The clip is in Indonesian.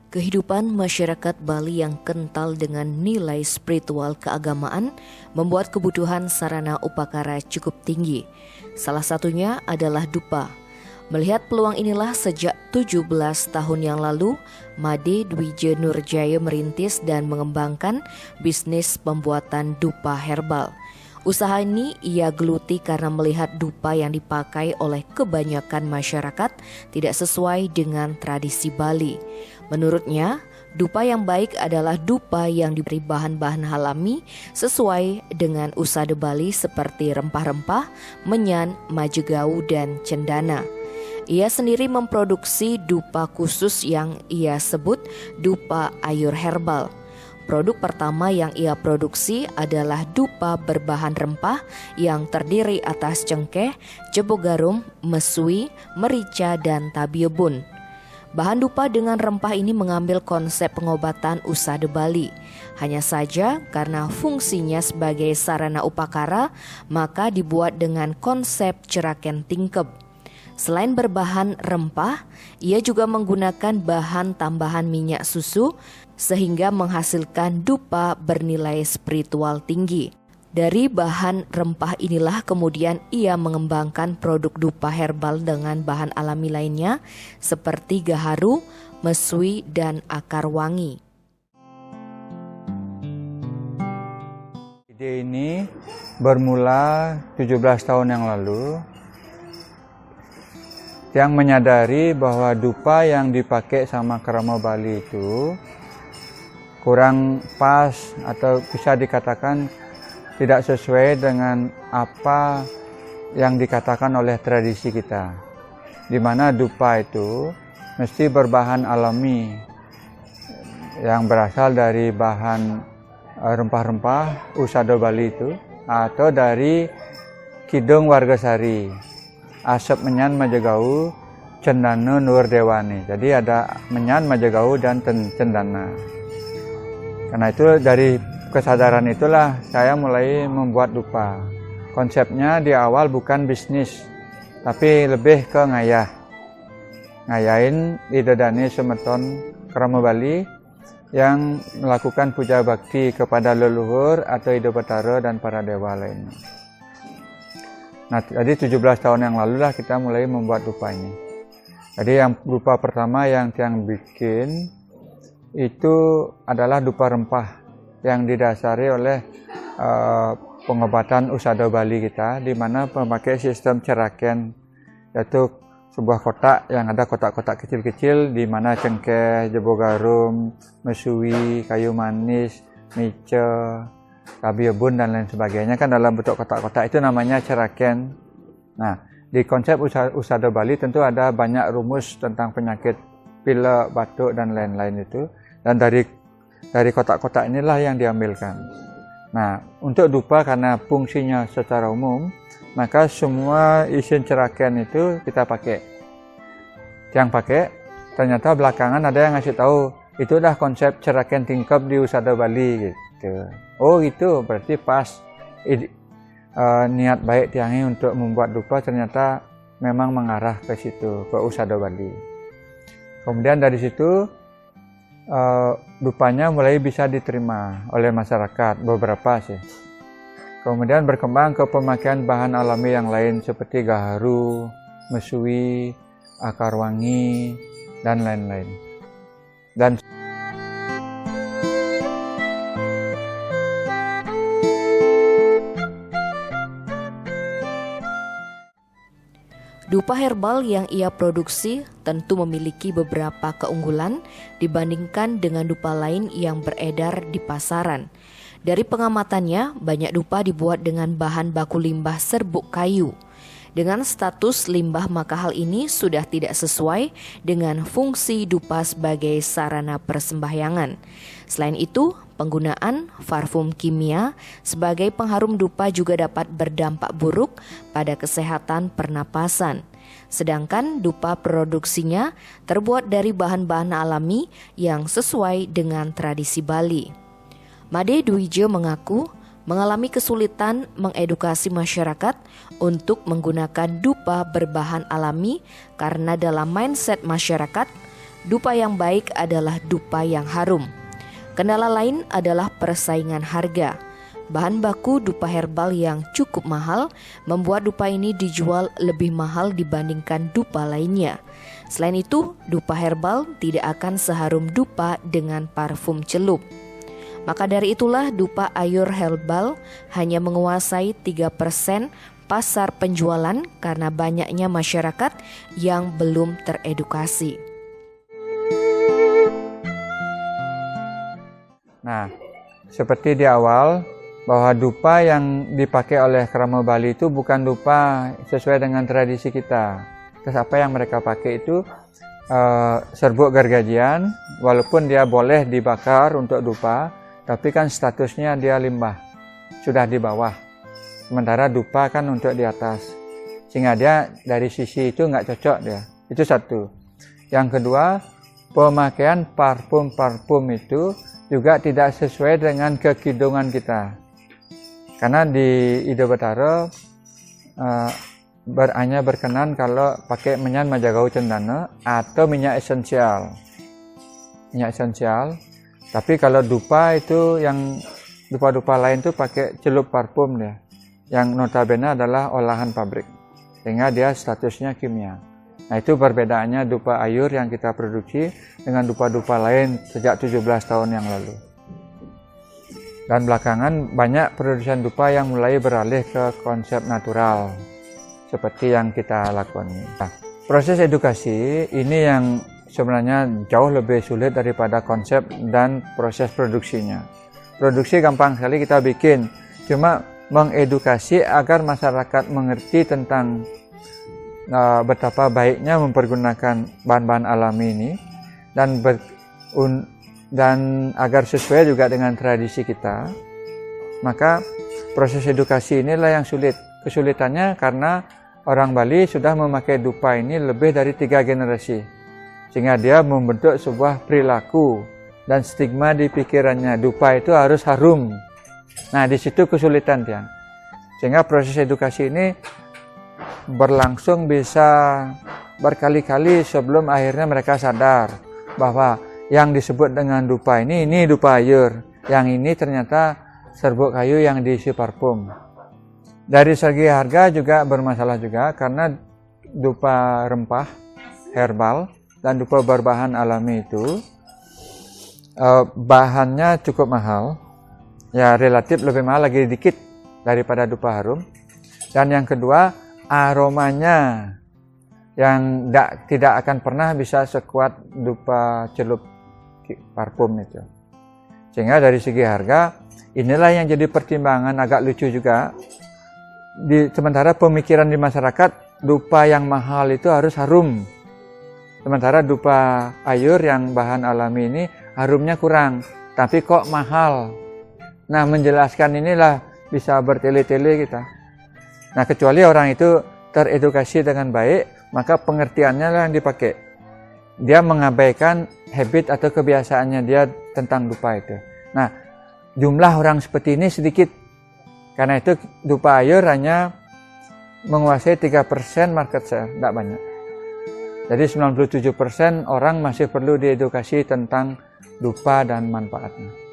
Kehidupan masyarakat Bali yang kental dengan nilai spiritual keagamaan membuat kebutuhan sarana upakara cukup tinggi. Salah satunya adalah dupa. Melihat peluang inilah sejak 17 tahun yang lalu, Made Dwije Nurjaya merintis dan mengembangkan bisnis pembuatan dupa herbal. Usaha ini ia geluti karena melihat dupa yang dipakai oleh kebanyakan masyarakat tidak sesuai dengan tradisi Bali. Menurutnya, dupa yang baik adalah dupa yang diberi bahan-bahan alami sesuai dengan usada Bali seperti rempah-rempah, menyan, majegau, dan cendana. Ia sendiri memproduksi dupa khusus yang ia sebut dupa ayur herbal. Produk pertama yang ia produksi adalah dupa berbahan rempah yang terdiri atas cengkeh, jebo garum, mesui, merica, dan tabiebun. Bahan dupa dengan rempah ini mengambil konsep pengobatan usada Bali. Hanya saja karena fungsinya sebagai sarana upakara, maka dibuat dengan konsep ceraken tingkep. Selain berbahan rempah, ia juga menggunakan bahan tambahan minyak susu sehingga menghasilkan dupa bernilai spiritual tinggi. Dari bahan rempah inilah kemudian ia mengembangkan produk dupa herbal dengan bahan alami lainnya seperti gaharu, mesui, dan akar wangi. Ide ini bermula 17 tahun yang lalu, yang menyadari bahwa dupa yang dipakai sama kerama Bali itu kurang pas atau bisa dikatakan tidak sesuai dengan apa yang dikatakan oleh tradisi kita, di mana dupa itu mesti berbahan alami yang berasal dari bahan rempah-rempah usada Bali itu atau dari kidung wargasari, asap menyan majegau, cendana nur dewani. Jadi ada menyan majegau dan cendana. Karena itu dari kesadaran itulah saya mulai membuat dupa. Konsepnya di awal bukan bisnis, tapi lebih ke ngayah. Ngayain idadani semeton kerama Bali yang melakukan puja bakti kepada leluhur atau Ida Batara dan para dewa lainnya. Nah, jadi 17 tahun yang lalu lah kita mulai membuat dupa ini. Jadi yang dupa pertama yang tiang bikin itu adalah dupa rempah yang didasari oleh pengobatan usada Bali kita, di mana memakai sistem ceraken, yaitu sebuah kotak yang ada kotak-kotak kecil-kecil di mana cengkeh, jebo garum, mesui, kayu manis, mica, tabiebun dan lain sebagainya kan dalam bentuk kotak-kotak, itu namanya ceraken. Nah, di konsep usada Bali tentu ada banyak rumus tentang penyakit pilek, batuk dan lain-lain itu, dan dari kotak-kotak inilah yang diambilkan. Nah, untuk dupa karena fungsinya secara umum, maka semua isin ceraken itu kita pakai. Yang pakai, ternyata belakangan ada yang ngasih tahu, itu dah konsep ceraken tingkep di usada Bali gitu. Oh gitu, berarti pas niat baik tiangi untuk membuat dupa ternyata memang mengarah ke situ, ke usada Bali. Kemudian dari situ dupanya mulai bisa diterima oleh masyarakat, beberapa sih. Kemudian berkembang ke pemakaian bahan alami yang lain seperti gaharu, mesui, akar wangi, dan lain-lain. Dan dupa herbal yang ia produksi tentu memiliki beberapa keunggulan dibandingkan dengan dupa lain yang beredar di pasaran. Dari pengamatannya, banyak dupa dibuat dengan bahan baku limbah serbuk kayu. Dengan status limbah, maka hal ini sudah tidak sesuai dengan fungsi dupa sebagai sarana persembahyangan. Selain itu, penggunaan parfum kimia sebagai pengharum dupa juga dapat berdampak buruk pada kesehatan pernapasan. Sedangkan dupa produksinya terbuat dari bahan-bahan alami yang sesuai dengan tradisi Bali. Made Dwije mengaku mengalami kesulitan mengedukasi masyarakat untuk menggunakan dupa berbahan alami karena dalam mindset masyarakat, Dupa yang baik adalah dupa yang harum. Kendala lain adalah persaingan harga. Bahan baku dupa herbal yang cukup mahal membuat dupa ini dijual lebih mahal dibandingkan dupa lainnya. Selain itu, dupa herbal tidak akan seharum dupa dengan parfum celup. Maka dari itulah dupa Ayur herbal hanya menguasai 3% pasar penjualan karena banyaknya masyarakat yang belum teredukasi. Nah, seperti di awal, bahwa dupa yang dipakai oleh kerama Bali itu bukan dupa sesuai dengan tradisi kita. Terus apa yang mereka pakai itu serbuk gergajian, walaupun dia boleh dibakar untuk dupa, tapi kan statusnya dia limbah, sudah di bawah. Sementara dupa kan untuk di atas, sehingga dia dari sisi itu nggak cocok dia. Itu satu. Yang kedua, pemakaian parfum-parfum itu juga tidak sesuai dengan kekidungan kita. Karena di Ido Betara hanya berkenan kalau pakai minyak majagau cendana atau minyak esensial. Minyak esensial. Tapi kalau dupa itu yang dupa-dupa lain itu pakai celup parfum dia. Yang notabene adalah olahan pabrik. Sehingga dia statusnya kimia. Nah, itu perbedaannya dupa Ayur yang kita produksi dengan dupa-dupa lain sejak 17 tahun yang lalu. Dan belakangan banyak produsen dupa yang mulai beralih ke konsep natural seperti yang kita lakoni. Nah, proses edukasi ini yang sebenarnya jauh lebih sulit daripada konsep dan proses produksinya. Produksi gampang sekali kita bikin, cuma mengedukasi agar masyarakat mengerti tentang betapa baiknya mempergunakan bahan-bahan alami ini dan agar sesuai juga dengan tradisi kita, maka proses edukasi inilah yang sulit. Kesulitannya karena orang Bali sudah memakai dupa ini lebih dari 3 generasi, sehingga dia membentuk sebuah perilaku dan stigma di pikirannya, dupa itu harus harum. Nah, di situ kesulitan dia. Sehingga proses edukasi ini berlangsung bisa berkali-kali sebelum akhirnya mereka sadar bahwa yang disebut dengan dupa ini dupa Ayur. Yang ini ternyata serbuk kayu yang diisi parfum. Dari segi harga juga bermasalah juga karena dupa rempah herbal dan dupa berbahan alami itu bahannya cukup mahal. Ya, relatif lebih mahal lagi dikit daripada dupa harum. Dan yang kedua, aromanya yang tidak akan pernah bisa sekuat dupa celup parfum itu. Sehingga dari segi harga inilah yang jadi pertimbangan agak lucu juga. Sementara pemikiran di masyarakat dupa yang mahal itu harus harum. Sementara dupa Ayur yang bahan alami ini harumnya kurang, tapi kok mahal. Nah, menjelaskan inilah bisa bertele-tele kita. Nah, kecuali orang itu teredukasi dengan baik, maka pengertiannya lah yang dipakai. Dia mengabaikan habit atau kebiasaannya dia tentang dupa itu. Nah, jumlah orang seperti ini sedikit. Karena itu dupa Ayur hanya menguasai 3% market share, tidak banyak. Jadi 97% orang masih perlu diedukasi tentang dupa dan manfaatnya.